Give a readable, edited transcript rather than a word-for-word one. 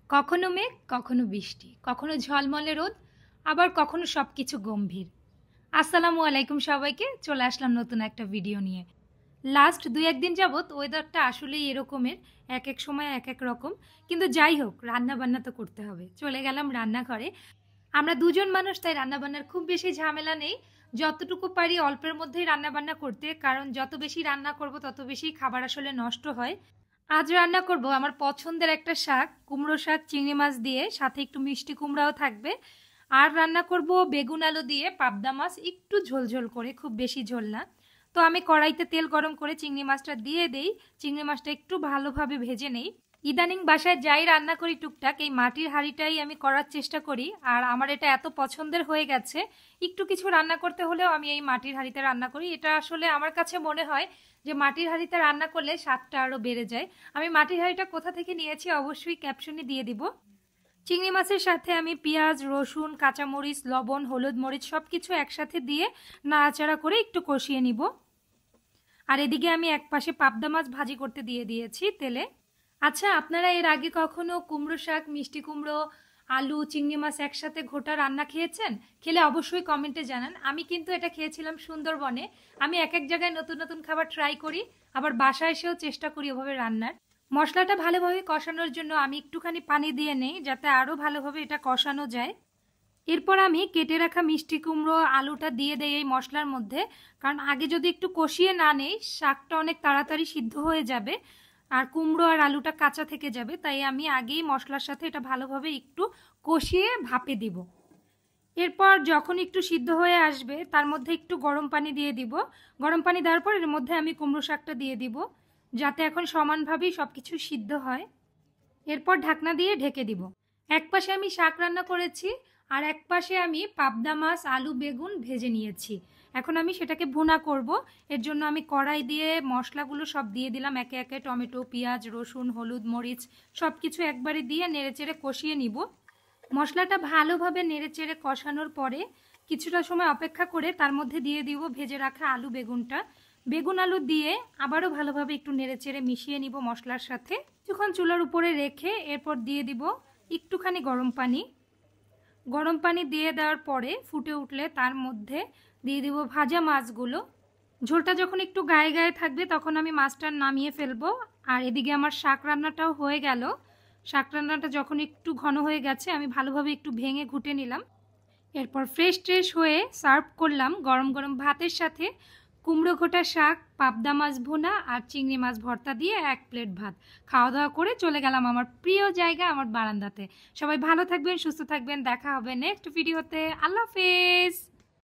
কখনো মেঘ, কখনো বৃষ্টি, কখনো ঝলমলে রোদ, আবার কখনো সবকিছু গম্ভীর। আসসালামু আলাইকুম সবাইকে। চলে আসলাম নতুন একটা ভিডিও নিয়ে। লাস্ট ২-১ দিন যাবৎ ওয়েদারটা আসলেই এরকমের, এক সময় এক রকম। কিন্তু যাই হোক, রান্না-বান্না তো করতে হবে। চলে গেলাম রান্নাঘরে। আমরা দুজন মানুষ, তাই রান্নাবান্নার খুব বেশি ঝামেলা নেই। যতটুকু পারি অল্পের মধ্যেই রান্নাবান্না করতে, কারণ যত বেশি রান্না করব তত বেশি খাবার আসলে নষ্ট হয়। আজ রান্না করব আমার পছন্দের একটা শাক, কুমড়ো শাক চিংড়ি মাছ দিয়ে, সাথে একটু মিষ্টি কুমড়াও থাকবে। আর রান্না করব বেগুন আলু দিয়ে পাবদা মাছ, একটু ঝোল করে, খুব বেশি ঝোল না। তো আমি কড়াইতে তেল গরম করে চিংড়ি মাছটা দিয়ে দেই। চিংড়ি মাছটা একটু ভালোভাবে ভেজে নেই। ইদানিং বাসায় যাই রান্না করি টুকটাক এই মাটির হাঁড়িটাই আমি করার চেষ্টা করি, আর আমার এটা এত পছন্দের হয়ে গেছে। একটু কিছু রান্না করতে হলেও আমি এই মাটির হাঁড়িতে রান্না করি। এটা আসলে আমার কাছে মনে হয় যে মাটির হাঁড়িতে রান্না করলে স্বাদটা আরও বেড়ে যায়। আমি মাটির হাঁড়িটা কোথা থেকে নিয়েছি অবশ্যই ক্যাপশনে দিয়ে দিব। চিংড়ি মাছের সাথে আমি পেঁয়াজ, রসুন, কাঁচামরিচ, লবণ, হলুদ, মরিচ সব কিছু একসাথে দিয়ে নাড়াচাড়া করে একটু কষিয়ে নিব। আর এদিকে আমি একপাশে পাবদা মাছ ভাজি করতে দিয়ে দিয়েছি তেলে। আচ্ছা, আপনারা এর আগে কখনো কুমড়ো শাক, মিষ্টি কুমড়ো, আলু, চিংড়ি মাছ একসাথে ঘোটা রান্না খেয়েছেন? খেলে অবশ্যই কমেন্টে জানান। আমি কিন্তু এটা খেয়েছিলাম সুন্দরবনে। আমি এক জায়গায় নতুন নতুন খাবার ট্রাই করি, আবার বাসায় এসেও চেষ্টা করি ওভাবে রান্নার। মশলাটা ভালোভাবে কষানোর জন্য আমি একটুখানি পানি দিয়ে নেই, যাতে আরও ভালোভাবে এটা কষানো যায়। এরপর আমি কেটে রাখা মিষ্টি কুমড়ো, আলুটা দিয়ে দেই এই মশলার মধ্যে। কারণ আগে যদি একটু কষিয়ে না নেই, শাকটা অনেক তাড়াতাড়ি সিদ্ধ হয়ে যাবে আর কুমড়ো আর আলুটা কাঁচা থেকে যাবে। তাই আমি আগেই মশলার সাথে এটা ভালোভাবে একটু কষিয়ে ভাপে দিব। এরপর যখন একটু সিদ্ধ হয়ে আসবে, তার মধ্যে একটু গরম পানি দিয়ে দিব। গরম পানি দেওয়ার পর এর মধ্যে আমি কুমড়ো শাকটা দিয়ে দিব, যাতে এখন সমানভাবেই সব কিছু সিদ্ধ হয়। এরপর ঢাকনা দিয়ে ঢেকে দিব। এক পাশে আমি শাক রান্না করেছি, আর এক পাশে আমি পাবদা মাছ, আলু, বেগুন ভেজে নিয়েছি। এখন আমি সেটাকে ভুনা করব। এর জন্য আমি কড়াই দিয়ে মশলাগুলো সব দিয়ে দিলাম একে একে। টমেটো, পেঁয়াজ, রসুন, হলুদ, মরিচ সব কিছু একবারে দিয়ে নেড়েচেড়ে কষিয়ে নিব। মশলাটা ভালোভাবে নেড়েচেড়ে কষানোর পরে কিছুটা সময় অপেক্ষা করে তার মধ্যে দিয়ে দিব ভেজে রাখা আলু, বেগুনটা। বেগুন আলু দিয়ে আবারও ভালোভাবে একটু নেড়েচেড়ে মিশিয়ে নিব মশলার সাথে। কিছুক্ষণ চুলার উপরে রেখে এরপর দিয়ে দিব একটুখানি গরম পানি। গরম পানি দিয়ে দেওয়ার পরে ফুটে উঠলে তার মধ্যে দিয়ে দিব ভাজা মাছগুলো। ঝোলটা যখন একটু গায়ে গায়ে থাকবে তখন আমি মাছটা নামিয়ে ফেলবো। আর এদিকে আমার শাক রান্নাটাও হয়ে গেল। শাক রান্নাটা যখন একটু ঘন হয়ে গেছে, আমি ভালোভাবে একটু ভেঙে ঘুটে নিলাম। এরপর ফ্রেশ হয়ে সার্ভ করলাম গরম গরম ভাতের সাথে কুমড়ো ঘোটা শাক, পাবদা মাছ ভুনা আর চিংড়ি মাছ ভর্তা দিয়ে 1 প্লেট ভাত। খাওয়া দাওয়া করে চলে গেলাম আমার প্রিয় জায়গা, আমার বারান্দাতে। সবাই ভালো থাকবেন, সুস্থ থাকবেন। দেখা হবে নেক্সট ভিডিওতে। আল্লাহ হাফেজ।